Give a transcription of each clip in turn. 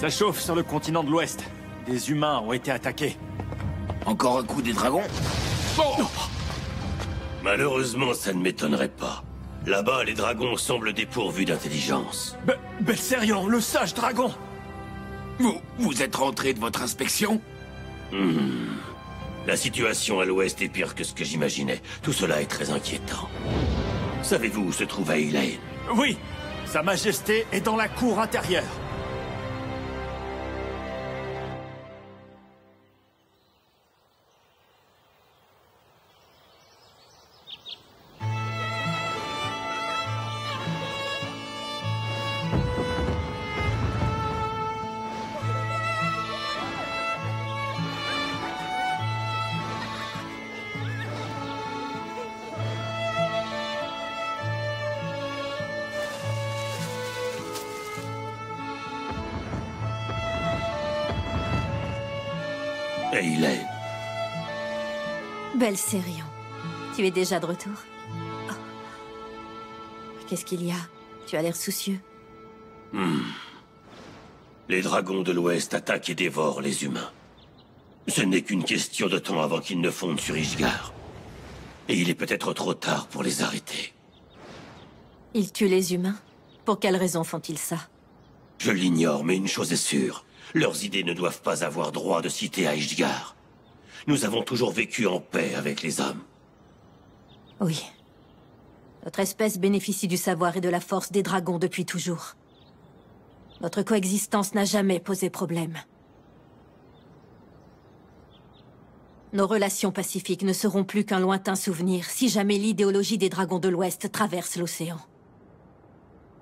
Ça chauffe sur le continent de l'Ouest. Des humains ont été attaqués. Encore un coup des dragons? Oh. Malheureusement, ça ne m'étonnerait pas. Là-bas, les dragons semblent dépourvus d'intelligence. Belserion, le sage dragon! Vous êtes rentré de votre inspection? La situation à l'ouest est pire que ce que j'imaginais. Tout cela est très inquiétant. Savez-vous où se trouve Aylein? Oui! Sa Majesté est dans la cour intérieure. Aylein. Belserion, tu es déjà de retour? Oh. Qu'est-ce qu'il y a? Tu as l'air soucieux. Les dragons de l'Ouest attaquent et dévorent les humains. Ce n'est qu'une question de temps avant qu'ils ne fondent sur Ishgard. Et il est peut-être trop tard pour les arrêter. Ils tuent les humains? Pour quelle raison font-ils ça? Je l'ignore, mais une chose est sûre. Leurs idées ne doivent pas avoir droit de citer à Ishgard. Nous avons toujours vécu en paix avec les hommes. Oui. Notre espèce bénéficie du savoir et de la force des dragons depuis toujours. Notre coexistence n'a jamais posé problème. Nos relations pacifiques ne seront plus qu'un lointain souvenir si jamais l'idéologie des dragons de l'Ouest traverse l'océan.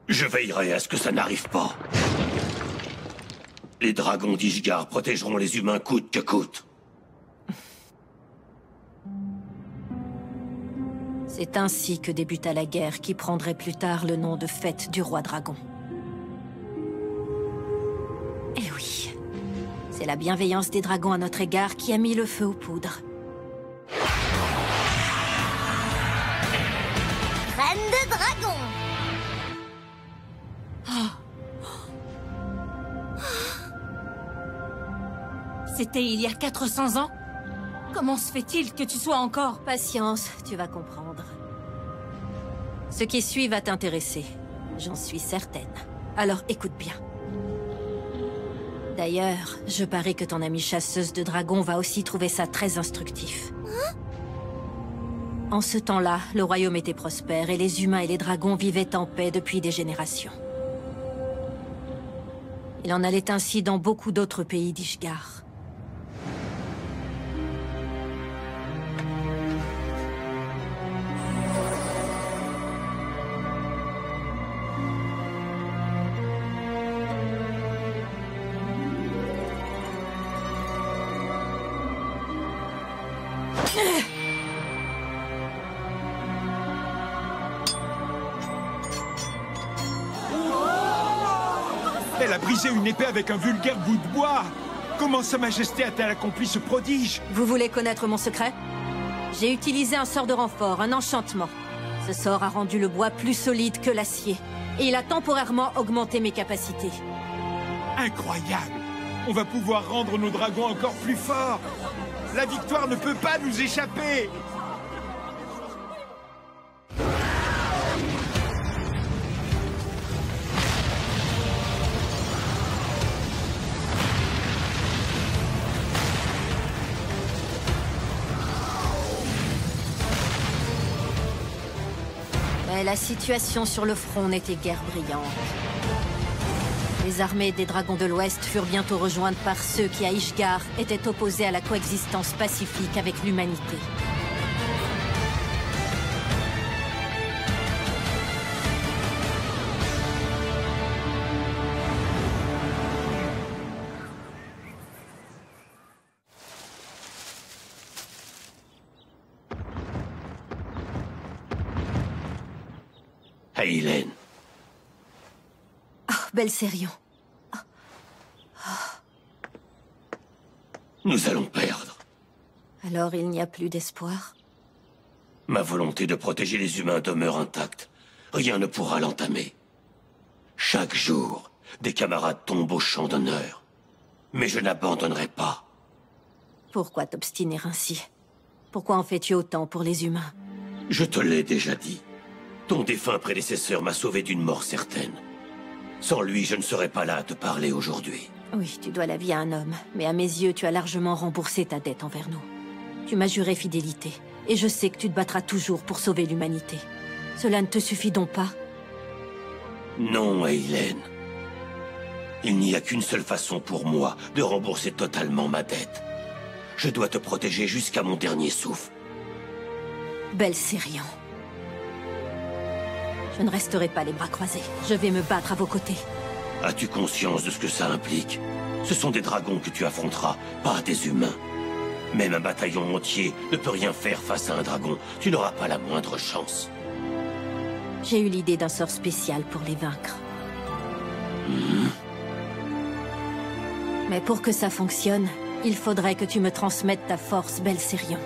Je veillerai à ce que ça n'arrive pas. Les dragons d'Ishgard protégeront les humains coûte que coûte. C'est ainsi que débuta la guerre qui prendrait plus tard le nom de Fête du Roi Dragon. Eh oui, c'est la bienveillance des dragons à notre égard qui a mis le feu aux poudres. Reine de dragon! C'était il y a 400 ans? Comment se fait-il que tu sois encore... Patience, tu vas comprendre. Ce qui suit va t'intéresser, j'en suis certaine. Alors écoute bien. D'ailleurs, je parie que ton amie chasseuse de dragons va aussi trouver ça très instructif. En ce temps-là, le royaume était prospère et les humains et les dragons vivaient en paix depuis des générations. Il en allait ainsi dans beaucoup d'autres pays d'Ishgard. Elle a brisé une épée avec un vulgaire bout de bois. Comment Sa Majesté a-t-elle accompli ce prodige? Vous voulez connaître mon secret? J'ai utilisé un sort de renfort, un enchantement. Ce sort a rendu le bois plus solide que l'acier. Et il a temporairement augmenté mes capacités. Incroyable! On va pouvoir rendre nos dragons encore plus forts. La victoire ne peut pas nous échapper. Mais la situation sur le front n'était guère brillante. Les armées des dragons de l'Ouest furent bientôt rejointes par ceux qui, à Ishgard, étaient opposés à la coexistence pacifique avec l'humanité. Aylein. Oh, Belserion. Nous allons perdre. Alors il n'y a plus d'espoir? Ma volonté de protéger les humains demeure intacte. Rien ne pourra l'entamer. Chaque jour, Des camarades tombent au champ d'honneur. Mais je n'abandonnerai pas. Pourquoi t'obstiner ainsi? Pourquoi en fais-tu autant pour les humains? Je te l'ai déjà dit. Ton défunt prédécesseur m'a sauvé d'une mort certaine. Sans lui, je ne serais pas là à te parler aujourd'hui. Oui, tu dois la vie à un homme, mais à mes yeux, tu as largement remboursé ta dette envers nous. Tu m'as juré fidélité, et je sais que tu te battras toujours pour sauver l'humanité. Cela ne te suffit donc pas? Non, Eileen. Il n'y a qu'une seule façon pour moi de rembourser totalement ma dette. Je dois te protéger jusqu'à mon dernier souffle. Belserion. Je ne resterai pas les bras croisés. Je vais me battre à vos côtés. As-tu conscience de ce que ça implique? Ce sont des dragons que tu affronteras, pas des humains. Même un bataillon entier ne peut rien faire face à un dragon. Tu n'auras pas la moindre chance. J'ai eu l'idée d'un sort spécial pour les vaincre. Mais pour que ça fonctionne, il faudrait que tu me transmettes ta force, Belserion.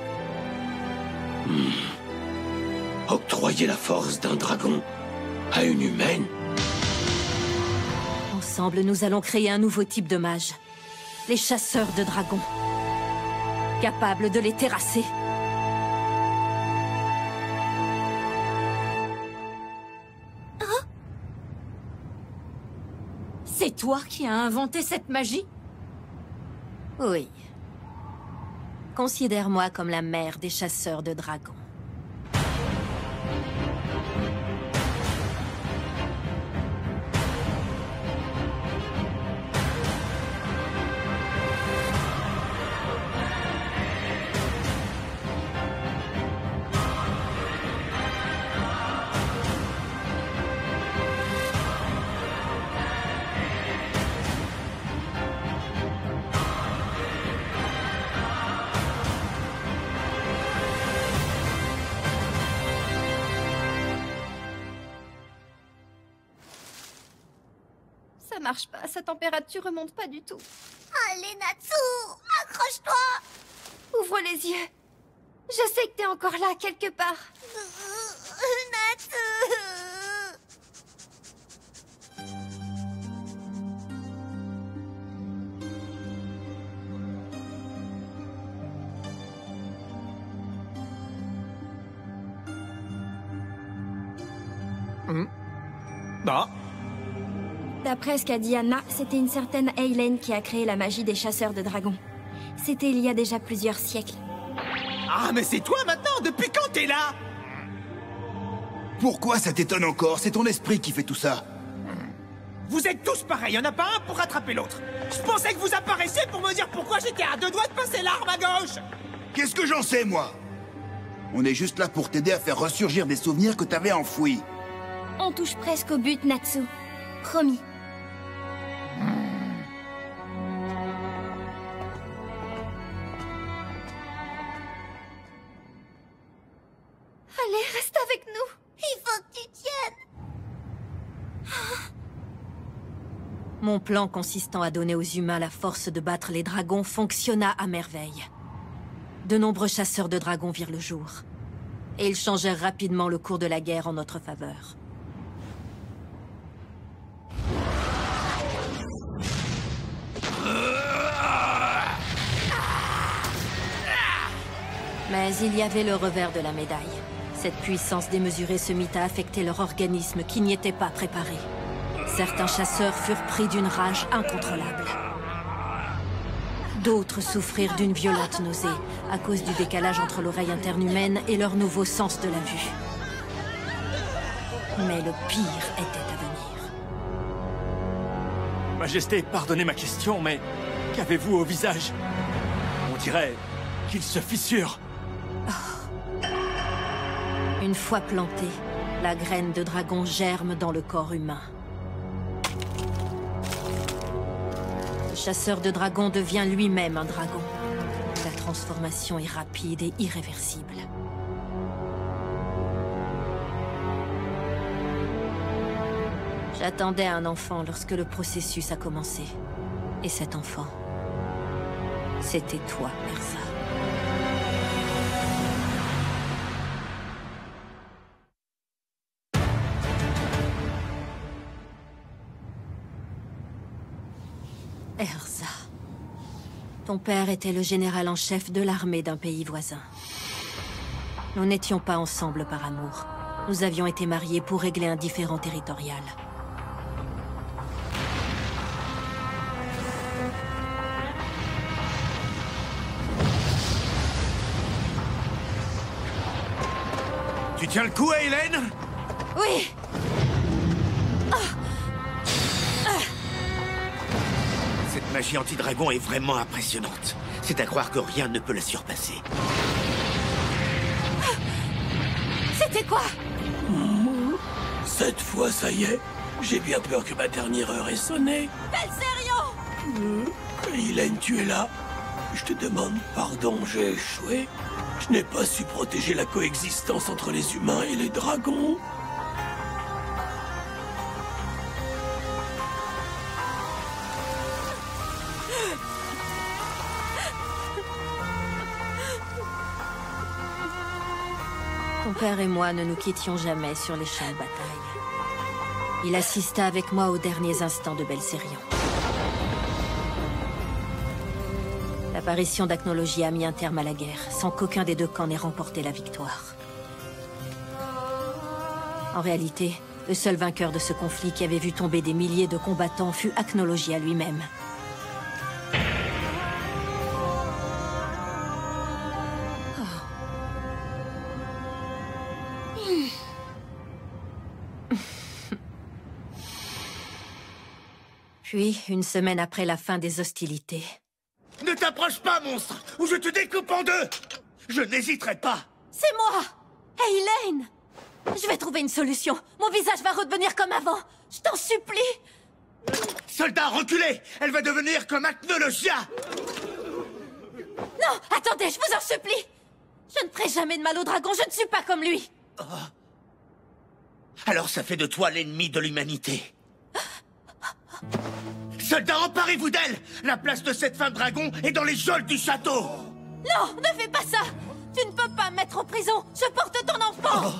Octroyer la force d'un dragon à une humaine? Ensemble, nous allons créer un nouveau type de mage. Les chasseurs de dragons. Capables de les terrasser. C'est toi qui as inventé cette magie? Oui. Considère-moi comme la mère des chasseurs de dragons. Ça marche pas, sa température remonte pas du tout. Allez, Natsu, accroche-toi. Ouvre les yeux. Je sais que t'es encore là, quelque part. Natsu. Ah. D'après ce qu'a dit Anna, c'était une certaine Eileen qui a créé la magie des chasseurs de dragons. C'était il y a déjà plusieurs siècles. Ah, mais c'est toi maintenant? Depuis quand t'es là? Pourquoi ça t'étonne encore? C'est ton esprit qui fait tout ça. Vous êtes tous pareils, y'en a pas un pour rattraper l'autre. Je pensais que vous apparaissiez pour me dire pourquoi j'étais à deux doigts de passer l'arme à gauche. Qu'est-ce que j'en sais, moi? On est juste là pour t'aider à faire ressurgir des souvenirs que t'avais enfouis. On touche presque au but, Natsu. Promis. Allez, reste avec nous. Il faut que tu tiennes. Mon plan consistant à donner aux humains la force de battre les dragons fonctionna à merveille. De nombreux chasseurs de dragons virent le jour. Et ils changèrent rapidement le cours de la guerre en notre faveur. Mais il y avait le revers de la médaille. Cette puissance démesurée se mit à affecter leur organisme qui n'y était pas préparé. Certains chasseurs furent pris d'une rage incontrôlable. D'autres souffrirent d'une violente nausée à cause du décalage entre l'oreille interne humaine et leur nouveau sens de la vue. Mais le pire était à venir. Majesté, pardonnez ma question, mais qu'avez-vous au visage? On dirait qu'il se fissure. Une fois plantée, la graine de dragon germe dans le corps humain. Le chasseur de dragons devient lui-même un dragon. La transformation est rapide et irréversible. J'attendais un enfant lorsque le processus a commencé. Et cet enfant, c'était toi, Erza. Erza. Ton père était le général en chef de l'armée d'un pays voisin. Nous n'étions pas ensemble par amour. Nous avions été mariés pour régler un différend territorial. Tu tiens le coup, Hélène? Oui! Cette magie anti-dragon est vraiment impressionnante. C'est à croire que rien ne peut la surpasser. C'était quoi? Cette fois, ça y est. J'ai bien peur que ma dernière heure ait sonné. Belserion! Hélène, tu es là. Je te demande pardon, j'ai échoué. Je n'ai pas su protéger la coexistence entre les humains et les dragons. Ton père et moi ne nous quittions jamais sur les champs de bataille. Il assista avec moi aux derniers instants de Belserion. L'apparition d'Acnologie a mis un terme à la guerre, sans qu'aucun des deux camps n'ait remporté la victoire. En réalité, le seul vainqueur de ce conflit qui avait vu tomber des milliers de combattants fut Acnologie à lui-même. Puis, une semaine après la fin des hostilités... Ne t'approche pas, monstre, ou je te découpe en deux! Je n'hésiterai pas! C'est moi! Hélène! Je vais trouver une solution. Mon visage va redevenir comme avant. Je t'en supplie! Soldat, reculez! Elle va devenir comme Acnologia! Non! Attendez, je vous en supplie! Je ne ferai jamais de mal au dragon, je ne suis pas comme lui! Oh. Alors ça fait de toi l'ennemi de l'humanité. Soldats, emparez-vous d'elle! La place de cette femme dragon est dans les geôles du château! Non, ne fais pas ça! Tu ne peux pas me mettre en prison! Je porte ton enfant!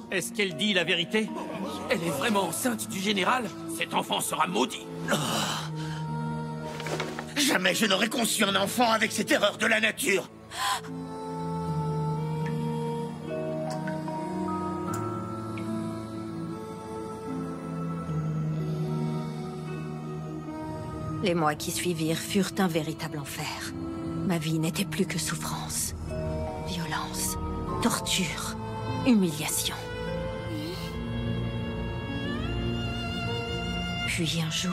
Est-ce qu'elle dit la vérité? Elle est vraiment enceinte du général? Cet enfant sera maudit. Jamais je n'aurais conçu un enfant avec cette erreur de la nature! Les mois qui suivirent furent un véritable enfer. Ma vie n'était plus que souffrance, violence, torture, humiliation. Puis un jour...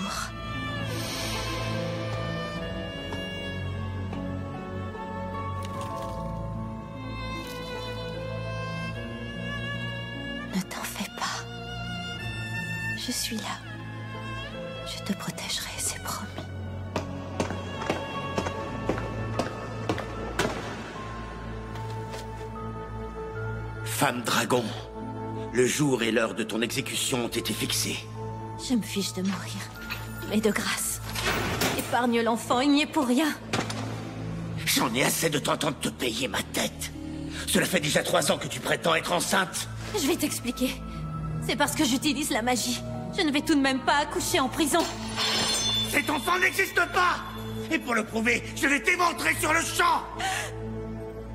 Ne t'en fais pas. Je suis là. Je te protégerai, c'est promis. Femme dragon, le jour et l'heure de ton exécution ont été fixés. Je me fiche de mourir. Mais de grâce, épargne l'enfant, il n'y est pour rien. J'en ai assez de t'entendre te payer ma tête. Cela fait déjà 3 ans que tu prétends être enceinte. Je vais t'expliquer. C'est parce que j'utilise la magie. Je ne vais tout de même pas accoucher en prison. Cet enfant n'existe pas! Et pour le prouver, je vais t'éventrer sur le champ!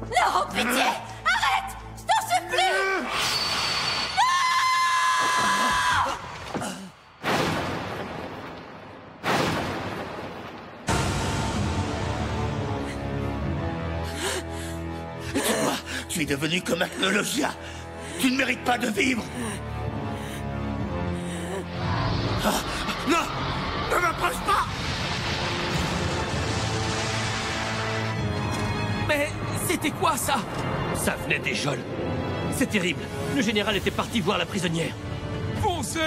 Non, pitié! Arrête! Je t'en supplie! Toi, tu es devenu comme Acnologia. Tu ne mérites pas de vivre. Ah, non! Ne m'approche pas! Mais c'était quoi ça? Ça venait des geôles. C'est terrible. Le général était parti voir la prisonnière. Foncez!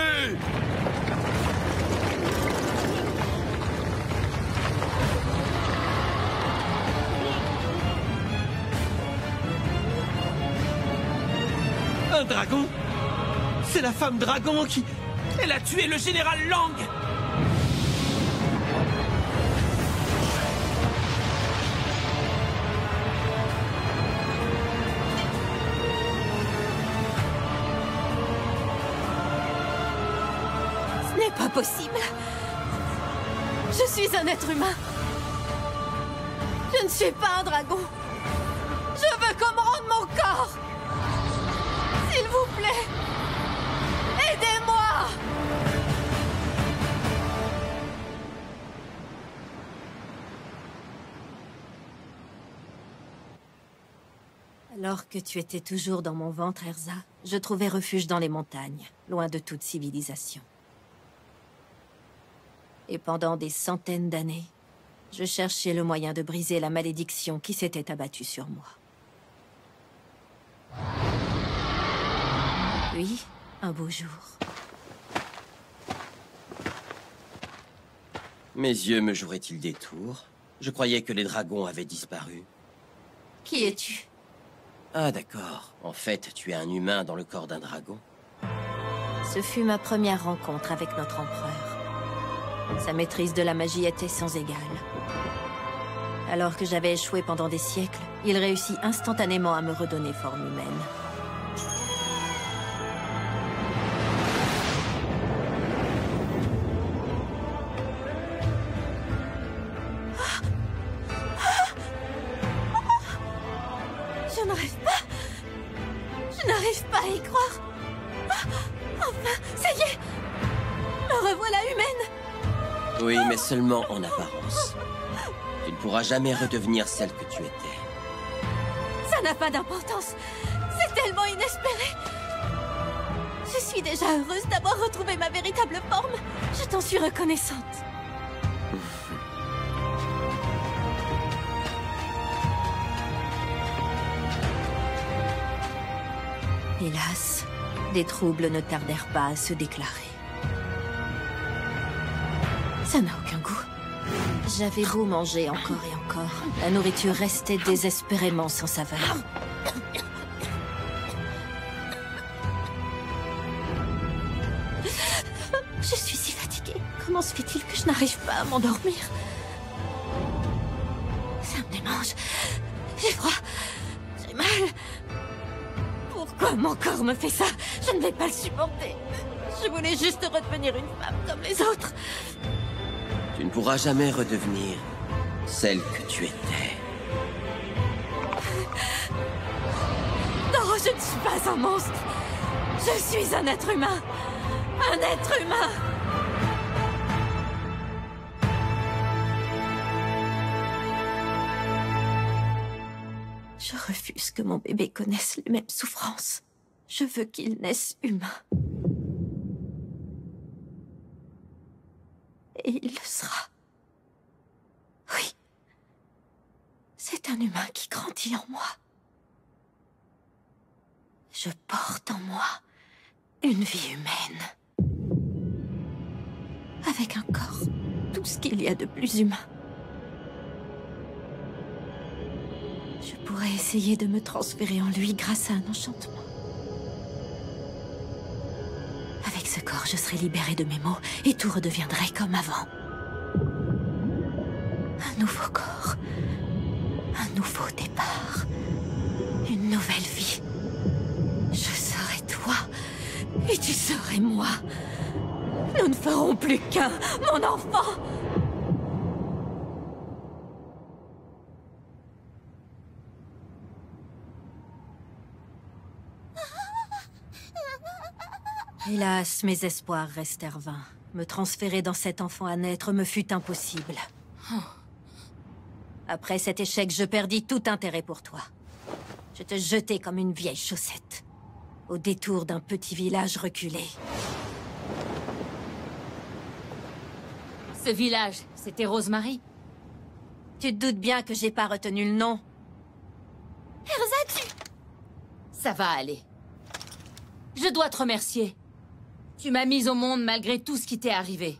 Un dragon? C'est la femme dragon qui... Elle a tué le général Lang! Ce n'est pas possible. Je suis un être humain. Je ne suis pas un dragon. Je veux qu'on me rende mon corps. S'il vous plaît, aidez-moi. Alors que tu étais toujours dans mon ventre, Erza, je trouvais refuge dans les montagnes, loin de toute civilisation. Et pendant des centaines d'années, je cherchais le moyen de briser la malédiction qui s'était abattue sur moi. Puis, un beau jour... Mes yeux me joueraient-ils des tours? Je croyais que les dragons avaient disparu. Qui es-tu? Ah d'accord. En fait, tu es un humain dans le corps d'un dragon. Ce fut ma première rencontre avec notre empereur. Sa maîtrise de la magie était sans égale. Alors que j'avais échoué pendant des siècles, il réussit instantanément à me redonner forme humaine. Je n'arrive pas. Je n'arrive pas à y croire. Enfin, ça y est. Me revoilà humaine. Oui, mais seulement en apparence. Tu ne pourras jamais redevenir celle que tu étais. Ça n'a pas d'importance. C'est tellement inespéré. Je suis déjà heureuse d'avoir retrouvé ma véritable forme. Je t'en suis reconnaissante. Hélas, des troubles ne tardèrent pas à se déclarer. Ça n'a aucun goût. J'avais beau manger encore et encore, la nourriture restait désespérément sans saveur. Je suis si fatiguée. Comment se fait-il que je n'arrive pas à m'endormir? Ça me démange. J'ai froid. J'ai mal. Pourquoi mon corps me fait ça? Je ne vais pas le supporter. Je voulais juste redevenir une femme comme les autres. Tu ne pourras jamais redevenir celle que tu étais. Non, je ne suis pas un monstre. Je suis un être humain. Un être humain. Je refuse que mon bébé connaisse les mêmes souffrances. Je veux qu'il naisse humain. Et il le sera. Oui. C'est un humain qui grandit en moi. Je porte en moi une vie humaine. Avec un corps, tout ce qu'il y a de plus humain. Je pourrais essayer de me transférer en lui grâce à un enchantement. Avec ce corps, je serai libérée de mes maux et tout redeviendrait comme avant. Un nouveau corps. Un nouveau départ. Une nouvelle vie. Je serai toi et tu serais moi. Nous ne ferons plus qu'un, mon enfant. Hélas, mes espoirs restèrent vains. Me transférer dans cet enfant à naître me fut impossible. Après cet échec, je perdis tout intérêt pour toi. Je te jetai comme une vieille chaussette, au détour d'un petit village reculé. Ce village, c'était Rosemary? Tu te doutes bien que j'ai pas retenu le nom. Erza, tu... Ça va aller. Je dois te remercier. Tu m'as mise au monde malgré tout ce qui t'est arrivé.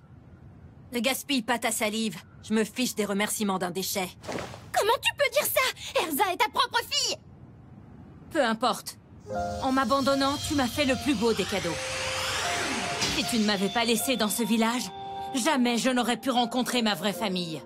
Ne gaspille pas ta salive. Je me fiche des remerciements d'un déchet. Comment tu peux dire ça? Erza est ta propre fille! Peu importe. En m'abandonnant, tu m'as fait le plus beau des cadeaux. Si tu ne m'avais pas laissé dans ce village, jamais je n'aurais pu rencontrer ma vraie famille.